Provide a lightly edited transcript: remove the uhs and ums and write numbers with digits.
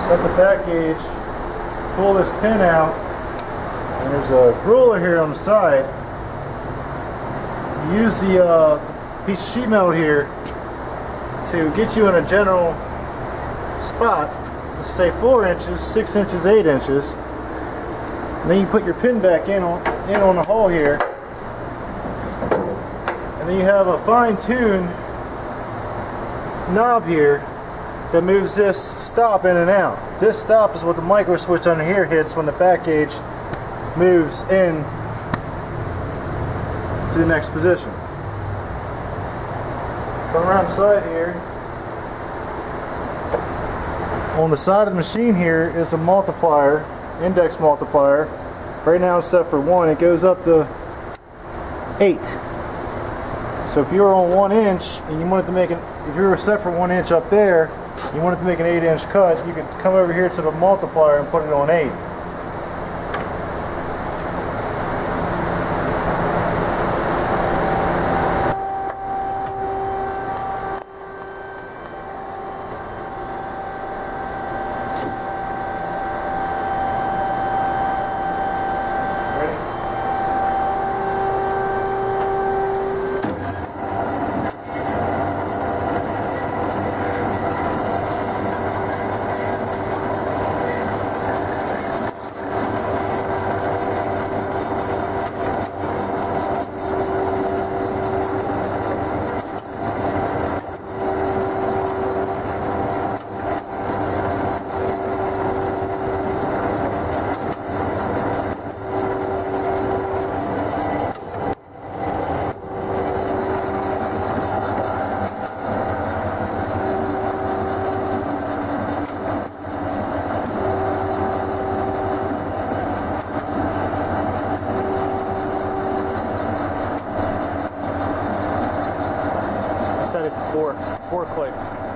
set the back gauge, pull this pin out, and there's a ruler here on the side. Use the piece of sheet metal here to get you in a general spot. Let's say 4 inches, 6 inches, 8 inches. And then you put your pin back in on the hole here. And then you have a fine-tuned knob here that moves this stop in and out. This stop is what the micro switch under here hits when the back gauge moves in to the next position. Come around the side here. On the side of the machine here is a multiplier, index multiplier. Right now it's set for 1. It goes up to 8. So if you were on 1 inch and you wanted to make if you were set for 1 inch up there, you wanted to make an 8-inch cut, you could come over here to the multiplier and put it on 8. Set it for 4 clicks.